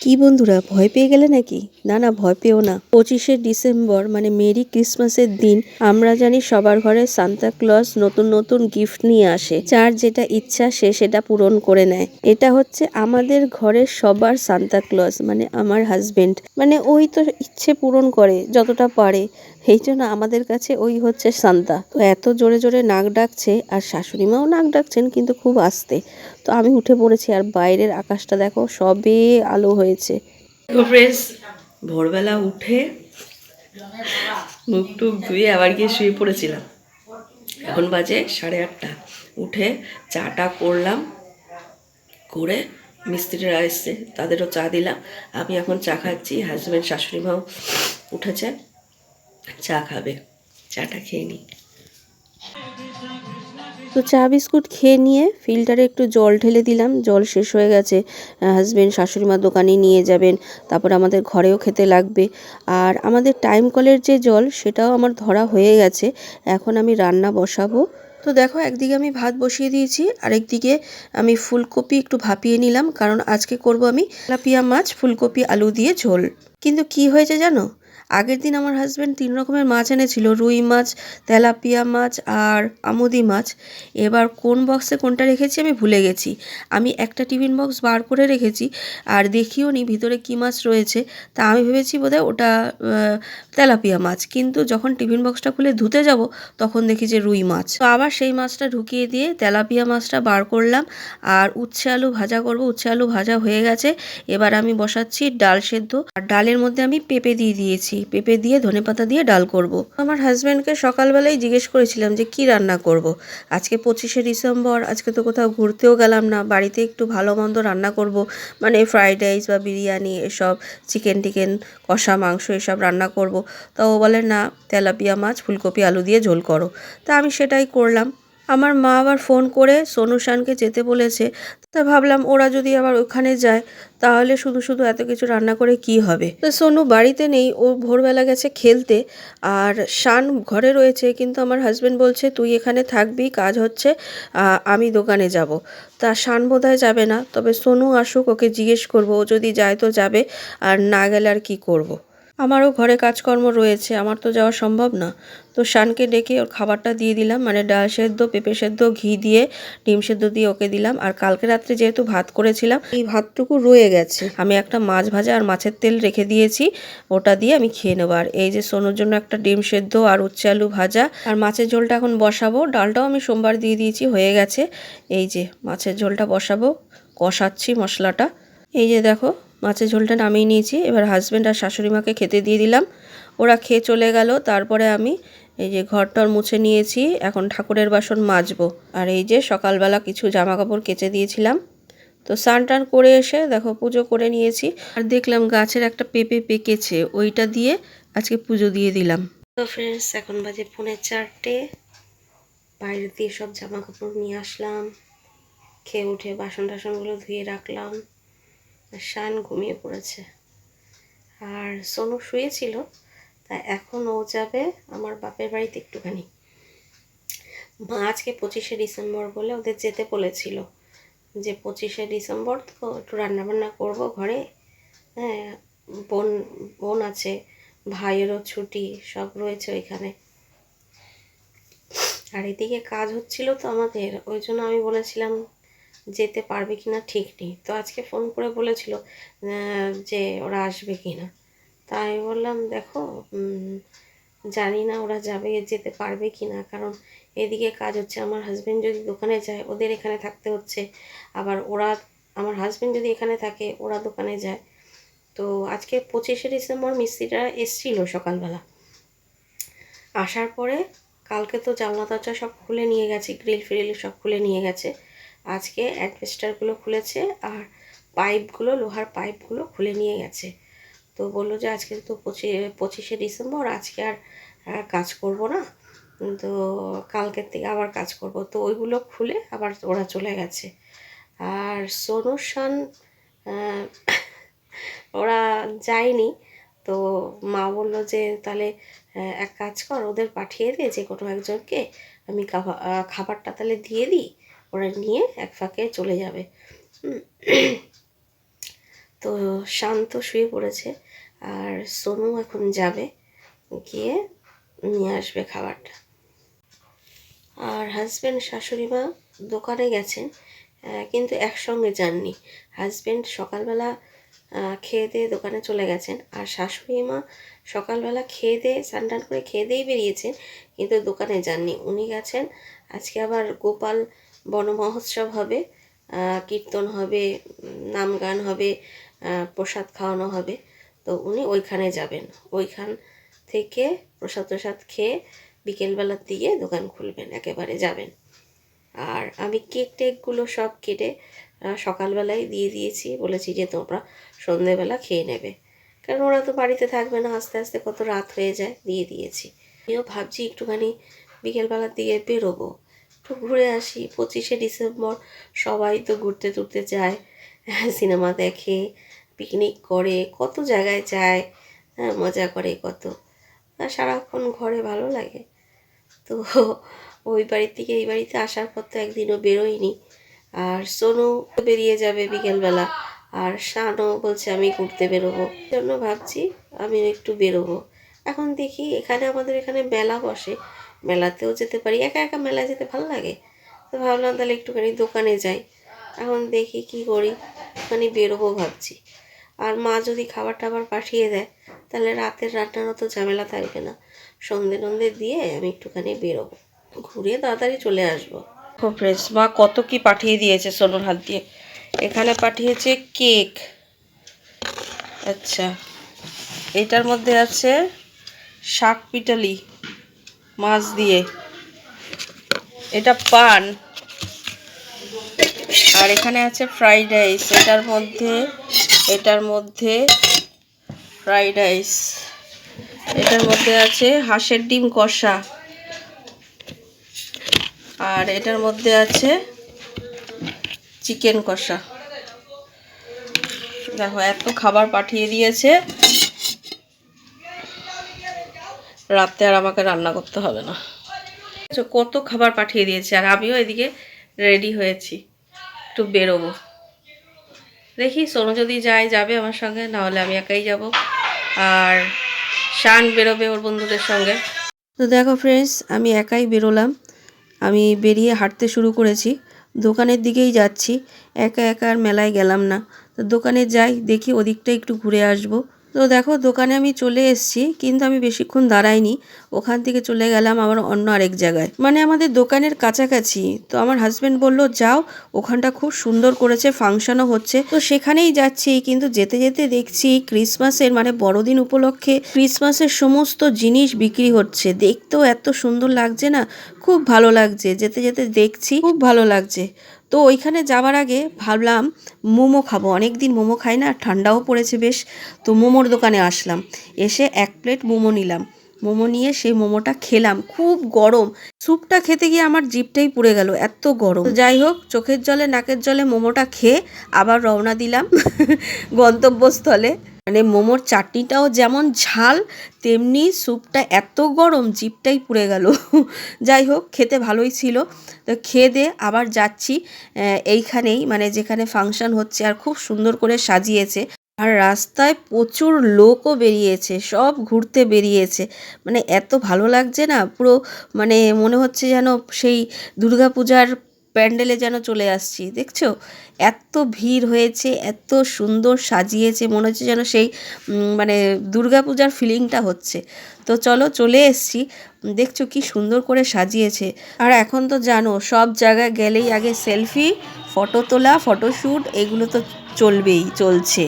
কি বন্ধুরা, ভয় পেয়ে গেলে নাকি? না না, ভয় পেও না। 25শে ডিসেম্বর মানে মেরি ক্রিসমাসের দিন আমরা জানি সবার ঘরে সান্তা ক্লজ নতুন নতুন গিফট নিয়ে আসে। যার যেটা ইচ্ছা সে সেটা পূরণ করে নেয়। এটা হচ্ছে আমাদের ঘরের সবার সান্তা ক্লজ, মানে আমার হাজবেন্ড। মানে ওই তো ইচ্ছে পূরণ করে যতটা পারে, এই জন্য আমাদের কাছে ওই হচ্ছে সান্তা। তো এত জোরে জোরে নাক ডাকছে, আর শাশুড়ি মাও নাক ডাকছেন কিন্তু খুব আস্তে। তো আমি উঠে পড়েছি, আর বাইরের আকাশটা দেখো, সবে আলো হয়েছে। ফ্রেন্ডস, ভোরবেলা উঠে মুখ টুক ধুয়ে আবার গিয়ে শুয়ে পড়েছিলাম। এখন বাজে 8:30। উঠে চাটা করলাম, করে মিস্ত্রিরা এসছে, তাদেরও চা দিলাম। আমি এখন চা খাচ্ছি, হাজব্যান্ড শাশুড়ি মাও উঠেছে, চা খাবে। চাটা খেয়ে নিই। তো চা বিস্কুট খেয়ে নিয়ে ফিল্টারে একটু জল ঢেলে দিলাম, জল শেষ হয়ে গেছে। হাজব্যান্ড শাশুড়ি মা দোকানে নিয়ে যাবেন, তারপর আমাদের ঘরেও খেতে লাগবে। আর আমাদের টাইম কলের যে জল সেটাও আমার ধরা হয়ে গেছে। এখন আমি রান্না বসাবো। তো দেখো, একদিকে আমি ভাত বসিয়ে দিয়েছি, আরেকদিকে আমি ফুলকপি একটু ভাপিয়ে নিলাম, কারণ আজকে করব আমি তেলাপিয়া মাছ ফুলকপি আলু দিয়ে ঝোল। কিন্তু কি হয়েছে জানো, আগের দিন আমার হাজব্যান্ড 3 রকমের মাছ এনেছিল, রুই মাছ, তেলাপিয়া মাছ আর আমুদি মাছ। এবার কোন বক্সে কোনটা রেখেছি আমি ভুলে গেছি। আমি একটা টিফিন বক্স বার করে রেখেছি, আর দেখিও নি ভিতরে কী মাছ রয়েছে। তা আমি ভেবেছি বোধহয় ওটা তেলাপিয়া মাছ, কিন্তু যখন টিফিন বক্সটা খুলে ধুতে যাব তখন দেখি যে রুই মাছ। তো আবার সেই মাছটা ঢুকিয়ে দিয়ে তেলাপিয়া মাছটা বার করলাম। আর উচ্ছে আলু ভাজা করব, উচ্ছে আলু ভাজা হয়ে গেছে। এবার আমি বসাচ্ছি ডাল সেদ্ধ, আর ডালের মধ্যে আমি পেঁপে দিয়ে দিয়েছি, পেঁপে দিয়ে ধনেপাতা দিয়ে ডাল করব। আমার হাজব্যান্ডকে সকালবেলায় জিজ্ঞেস করেছিলাম যে কি রান্না করব। আজকে 25শে ডিসেম্বর, আজকে তো কোথাও ঘুরতেও গেলাম না, বাড়িতে একটু ভালো মন্দ রান্না করব, মানে ফ্রাইড রাইস বা বিরিয়ানি এসব, চিকেন টিকেন, কষা মাংস এসব রান্না করব। তা ও বলে না, তেলাপিয়া মাছ ফুলকপি আলু দিয়ে ঝোল করো। তা আমি সেটাই করলাম। আমার মা আবার ফোন করে সোনুশানকে যেতে বলেছে। তা ভাবলাম ওরা যদি আবার ওখানে যায় তাহলে শুধু শুধু এত কিছু রান্না করে কি হবে। তো সোনু বাড়িতে নেই, ও ভোরবেলা গেছে খেলতে। আর শান ঘরে রয়েছে, কিন্তু আমার হাজব্যান্ড বলছে তুই এখানে থাকবি, কাজ হচ্ছে, আমি দোকানে যাব। তা শান বোধহয় যাবে না, তবে সোনু আসুক, ওকে জিজ্ঞেস করবো, ও যদি যায় তো যাবে, আর না গেলে আর কি করব। আমারও ঘরে কাজকর্ম রয়েছে, আমার তো যাওয়া সম্ভব না। তো শানকে ডেকে ওর খাবারটা দিয়ে দিলাম, মানে ডাল সেদ্ধ, পেঁপে সেদ্ধ, ঘি দিয়ে, ডিম সেদ্ধ দিয়ে ওকে দিলাম। আর কালকে রাত্রে যেহেতু ভাত করেছিলাম, এই ভাতটুকু রয়ে গেছে, আমি একটা মাছ ভাজা আর মাছের তেল রেখে দিয়েছি, ওটা দিয়ে আমি খেয়ে নেবো। আর এই যে সোনুর জন্য একটা ডিম সেদ্ধ আর উচ্ছে আলু ভাজা, আর মাছের ঝোলটা এখন বসাবো। ডালটাও আমি সোমবার দিয়ে দিয়েছি, হয়ে গেছে। এই যে মাছের ঝোলটা বসাবো, কষাচ্ছি মশলাটা। এই যে দেখো, মাছের ঝোলটা নামিয়ে নিয়েছি। এবার হাজব্যান্ড আর শাশুড়ি মাকে খেতে দিয়ে দিলাম, ওরা খেয়ে চলে গেল। তারপরে আমি এই যে ঘরটর মুছে নিয়েছি, এখন ঠাকুরের বাসন মাজবো। আর এই যে সকালবেলা কিছু জামা কাপড় কেচে দিয়েছিলাম। তো স্নান টান করে এসে দেখো পুজো করে নিয়েছি। আর দেখলাম গাছের একটা পেঁপে পেকেছে, ওইটা দিয়ে আজকে পুজো দিয়ে দিলাম। তো ফ্রেন্ডস, এখন বাজে 3:45। বাইরে দিয়ে সব জামা কাপড় নিয়ে আসলাম, খেয়ে উঠে বাসন টাসনগুলো ধুয়ে রাখলাম। শান ঘুমিয়ে পড়েছে, আর সোনু শুয়েছিল। তা এখন ও যাবে আমার বাপের বাড়িতে একটুখানি। মা আজকে 25শে ডিসেম্বর বলে ওদের যেতে বলেছিল, যে 25শে ডিসেম্বর তো একটু রান্নাবান্না করবো ঘরে। হ্যাঁ, বোন বোন আছে, ভাইয়েরও ছুটি, সব রয়েছে ওইখানে। আর এদিকে কাজ হচ্ছিল তো আমাদের, ওই জন্য আমি বলেছিলাম যেতে পারবে কি না ঠিক নেই। তো আজকে ফোন করে বলেছিল যে ওরা আসবে কি না। তা আমি বললাম দেখো, জানি না ওরা যাবে, যেতে পারবে কি না, কারণ এদিকে কাজ হচ্ছে। আমার হাজব্যান্ড যদি দোকানে যায় ওদের এখানে থাকতে হচ্ছে, আবার ওরা, আমার হাজব্যান্ড যদি এখানে থাকে ওরা দোকানে যায়। তো আজকে 25শে ডিসেম্বর মিস্ত্রিরা এসছিল সকালবেলা। আসার পরে কালকে তো জানলা দরজা সব খুলে নিয়ে গেছে, গ্রিল ফ্রিল সব খুলে নিয়ে গেছে। আজকে অ্যাডভেস্টারগুলো খুলেছে, আর পাইপগুলো, লোহার পাইপগুলো খুলে নিয়ে গেছে। তো বললো যে আজকে তো 25শে ডিসেম্বর, আজকে আর কাজ করব না, তো কালকের থেকে আবার কাজ করব। তো ওইগুলো খুলে আবার ওরা চলে গেছে। আর সোনু শান ওরা যায়নি। তো মা বললো যে তাহলে এক কাজ কর, ওদের পাঠিয়ে দে যে কোনো একজনকে, আমি খাবারটা তাহলে দিয়ে দিই, ওরা নিয়ে এক ফাঁকে চলে যাবে। তো শান্ত শুয়ে পড়েছে, আর সোনু এখন যাবে, গিয়ে নিয়ে আসবে খাবারটা। আর হাজব্যান্ড শাশুড়ি মা দোকানে গেছেন, কিন্তু একসঙ্গে যাননি। হাজব্যান্ড সকালবেলা খেয়ে দিয়ে দোকানে চলে গেছেন, আর শাশুড়ি মা সকালবেলা খেয়ে দিয়ে স্নান টান করে খেয়ে দিয়েই বেরিয়েছেন, কিন্তু দোকানে যাননি। উনি গেছেন, আজকে আবার গোপাল বন মহোৎসব হবে, কীর্তন হবে, নাম গান হবে, প্রসাদ খাওয়ানো হবে। তো উনি ওইখানে যাবেন, ওইখান থেকে প্রসাদ প্রসাদ খেয়ে বিকেলবেলার দিকে দোকান খুলবেন, একেবারে যাবেন। আর আমি কেক টেকগুলো সব কেটে সকালবেলায় দিয়ে দিয়েছি, বলেছি যে তোমরা সন্ধেবেলা খেয়ে নেবে, কারণ ওরা তো বাড়িতে থাকবে না, আস্তে আস্তে কত রাত হয়ে যায়, দিয়ে দিয়েছি। আমিও ভাবছি একটুখানি বিকেলবেলার দিকে বেরোবো, একটু ঘুরে আসি। 25শে ডিসেম্বর সবাই তো ঘুরতে টুরতে যায়, সিনেমা দেখে, পিকনিক করে, কত জায়গায় যায়, মজা করে কত। সারাক্ষণ ঘরে ভালো লাগে। তো ওই বাড়ির থেকে এই বাড়িতে আসার পর তো একদিনও বেরোয়নি। আর সোনু বেরিয়ে যাবে বিকেলবেলা, আর শানও বলছে আমি ঘুরতে বেরোবো, জন্য ভাবছি আমিও একটু বেরোবো। এখন দেখি, এখানে আমাদের এখানে মেলা বসে, মেলাতেও যেতে পারি। একা একা মেলায় যেতে ভালো লাগে, তো ভাবলাম তাহলে একটুখানি দোকানে যাই। এখন দেখি কি করি, একটুখানি বেরোবো ভাবছি। আর মা যদি খাবার টাবার পাঠিয়ে দেয়, তাহলে রাতের রান্নারও তো ঝামেলা থাকবে না। সন্ধে টন্ধে দিয়ে আমি একটুখানি বেরোবো, ঘুরে তাড়াতাড়ি চলে আসবো। খুব ফ্রেশ। মা কত কি পাঠিয়ে দিয়েছে সোনুর হাত দিয়ে। এখানে পাঠিয়েছে কেক, আচ্ছা, এটার মধ্যে আছে শাক পিটালি মাছ দিয়ে, এটা পান, আর এখানে আছে ফ্রাইড রাইস, এটার মধ্যে ফ্রাইড রাইস, এটার মধ্যে আছে হাঁসের ডিম কষা, আর এটার মধ্যে আছে চিকেন কষা। দেখো এত খাবার পাঠিয়ে দিয়েছে, রাতে আর আমাকে রান্না করতে হবে না। কত খাবার পাঠিয়ে দিয়েছে, আর আমিও এদিকে রেডি হয়েছি, একটু বেরোবো। দেখি সোনু যদি যাবে আমার সঙ্গে, নাহলে আমি একাই যাব। আর শান বেরোবে ওর বন্ধুদের সঙ্গে। তো দেখো ফ্রেন্ডস, আমি একাই বেরোলাম। আমি বেরিয়ে হাঁটতে শুরু করেছি, দোকানের দিকেই যাচ্ছি। একা একা আর মেলায় গেলাম না, তো দোকানে যাই, দেখি ওদিকটা একটু ঘুরে আসবো। তো দেখো দোকানে আমি চলে এসেছি, কিন্তু আমি বেশিক্ষণ দাঁড়াইনি, ওখান থেকে চলে গেলাম আবার অন্য আরেক জায়গায়, মানে আমাদের দোকানের কাছাকাছি। তো আমার হাজব্যান্ড বললো যাও, ওখানটা খুব সুন্দর করেছে, ফাংশনও হচ্ছে, তো সেখানেই যাচ্ছি। কিন্তু যেতে যেতে দেখছি ক্রিসমাসের, মানে বড়দিন উপলক্ষে ক্রিসমাসের সমস্ত জিনিস বিক্রি হচ্ছে। দেখতেও এত সুন্দর লাগছে না, খুব ভালো লাগছে। যেতে যেতে দেখছি খুব ভালো লাগছে। তো ওইখানে যাওয়ার আগে ভাবলাম মোমো খাবো, অনেক দিন মোমো খাই না, ঠান্ডাও পড়েছে বেশ। তো মোমোর দোকানে আসলাম, এসে 1 প্লেট মোমো নিলাম। মোমো নিয়ে সেই মোমোটা খেলাম, খুব গরম। স্যুপটা খেতে গিয়ে আমার জিভটাই পুড়ে গেল, এত গরম। যাই হোক, চোখের জলে নাকের জলে মোমোটা খেয়ে আবার রওনা দিলাম গন্তব্যস্থলে। মানে মোমোর চাটনিটাও যেমন ঝাল, তেমনি স্যুপটা এত গরম, জিভটাই পুড়ে গেল। যাই হোক, খেতে ভালোই ছিল। তো খেয়ে দিয়ে আবার যাচ্ছি এইখানেই, মানে যেখানে ফাংশন হচ্ছে, আর খুব সুন্দর করে সাজিয়েছে। আর রাস্তায় প্রচুর লোকও বেরিয়েছে, সব ঘুরতে বেরিয়েছে। মানে এত ভালো লাগছে না, পুরো মানে মনে হচ্ছে যেন সেই দুর্গাপূজার প্যান্ডেলে যেন চলে আসছি। দেখছো এত ভিড় হয়েছে, এত সুন্দর সাজিয়েছে, মনে হচ্ছে যেন সেই মানে দুর্গাপূজার ফিলিংটা হচ্ছে। তো চলো, চলে এসছি। দেখছো কি সুন্দর করে সাজিয়েছে। আর এখন তো জানো, সব জায়গায় গেলেই আগে সেলফি, ফটো তোলা, ফটোশ্যুট, এগুলো তো চলছে।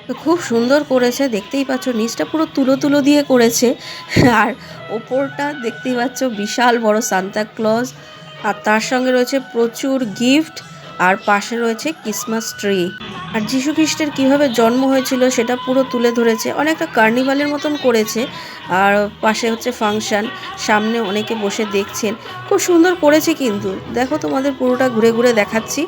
তো খুব সুন্দর করেছে, দেখতেই পাচ্ছ নিচটা পুরো তুলো দিয়ে করেছে, আর ওপরটা দেখতেই পাচ্ছ বিশাল বড় সান্তা ক্লজ, আর তার সঙ্গে রয়েছে প্রচুর গিফট, আর পাশে রয়েছে ক্রিসমাস ট্রি। আর যীশু খ্রিস্টের কীভাবে জন্ম হয়েছিল সেটা পুরো তুলে ধরেছে, অনেকটা কার্নিভালের মতন করেছে। আর পাশে হচ্ছে ফাংশন, সামনে অনেকে বসে দেখছেন, খুব সুন্দর করেছে। কিন্তু দেখো, তোমাদের পুরোটা ঘুরে ঘুরে দেখাচ্ছি।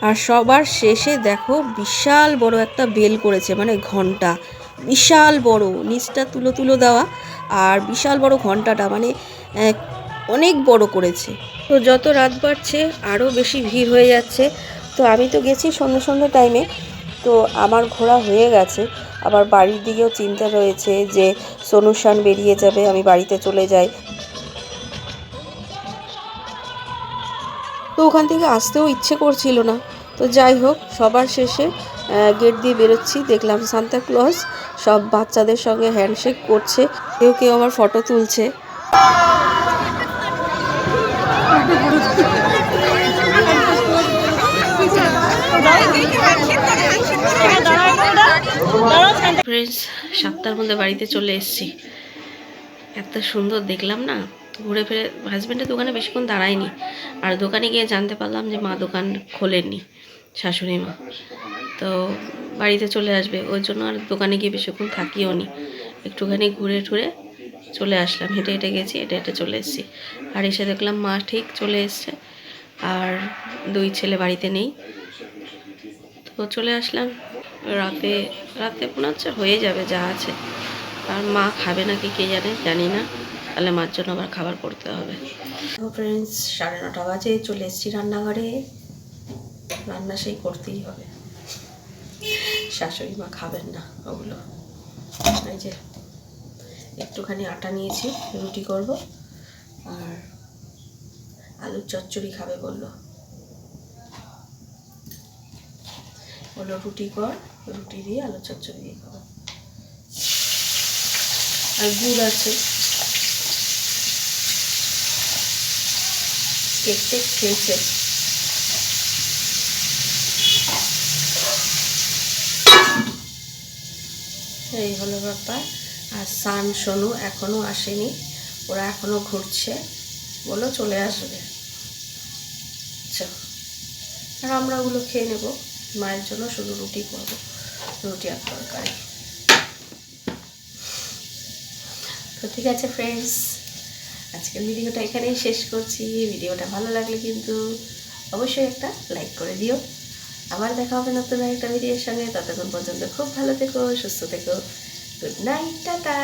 আর সবার শেষে দেখো বিশাল বড় একটা বেল করেছে, মানে ঘন্টা, বিশাল বড়, নিচটা তুলো তুলো দেওয়া, আর বিশাল বড় ঘন্টাটা মানে অনেক বড় করেছে। তো যত রাত বাড়ছে আরও বেশি ভিড় হয়ে যাচ্ছে। তো আমি তো গেছি সন্ধ্যে সন্ধ্যে টাইমে, তো আমার ঘোরা হয়ে গেছে। আবার বাড়ির দিকেও চিন্তা রয়েছে যে সনুশান বেরিয়ে যাবে, আমি বাড়িতে চলে যাই। তো ওখান থেকে আসতেও ইচ্ছে করছিল না। তো যাই হোক, সবার শেষে গেট দিয়ে বেরোচ্ছি, দেখলাম সান্তাক্লজ সব বাচ্চাদের সঙ্গে হ্যান্ডশেক করছে, কেউ কেউ আবার ফটো তুলছে। ফ্রেন্ডস, 7টার মধ্যে বাড়িতে চলে এসেছি। এত সুন্দর দেখলাম না, ঘুরে ফিরে হাজব্যান্ডের দোকানে বেশিক্ষণ দাঁড়ায়নি, আর দোকানে গিয়ে জানতে পারলাম যে মা দোকান খোলেননি, শাশুড়ি মা। তো বাড়িতে চলে আসবে, ওই জন্য আর দোকানে গিয়ে বেশিক্ষণ থাকিও নি, একটুখানি ঘুরে টুরে চলে আসলাম। হেঁটে হেঁটে গেছি, হেঁটে হেঁটে চলে এসেছি। আর এসে দেখলাম মা ঠিক চলে এসছে, আর 2 ছেলে বাড়িতে নেই। তো চলে আসলাম। রাতে রাতে মনে হচ্ছে হয়ে যাবে যা আছে, আর মা খাবে নাকি কে জানে, জানি না, তাহলে মার জন্য আবার খাবার করতে হবে। তো ফ্রেন্ডস, 9:30 বাজে, চলে এসেছি রান্নাঘরে। রান্না সেই করতেই হবে, শাশুড়ি মা খাবেন না ওগুলো। এই যে একটুখানি আটা নিয়েছি, রুটি করব, আর আলুর চচ্চড়ি খাবে বললো রুটি কর, রুটি দিয়ে আলুর চচ্চড়ি দিয়ে খাবো। আর গুড় আছে, কেক টেক খেয়েছে। এই হলো ব্যাপার। আর সান সোনু এখনও আসেনি, ওরা এখনও ঘুরছে, বলো চলে আসবে। আচ্ছা, আর আমরা ওগুলো খেয়ে নেব, মায়ের জন্য শুধু রুটি করব, রুটি আর তরকারি। তো ঠিক আছে ফ্রেন্ডস, আজকের ভিডিওটা এখানেই শেষ করছি। ভিডিওটা ভালো লাগলে কিন্তু অবশ্যই একটা লাইক করে দিও। আবার দেখা হবে নতুন একটা ভিডিওর সঙ্গে। ততক্ষণ পর্যন্ত খুব ভালো থেকো, সুস্থ থেকো। Good night, tata.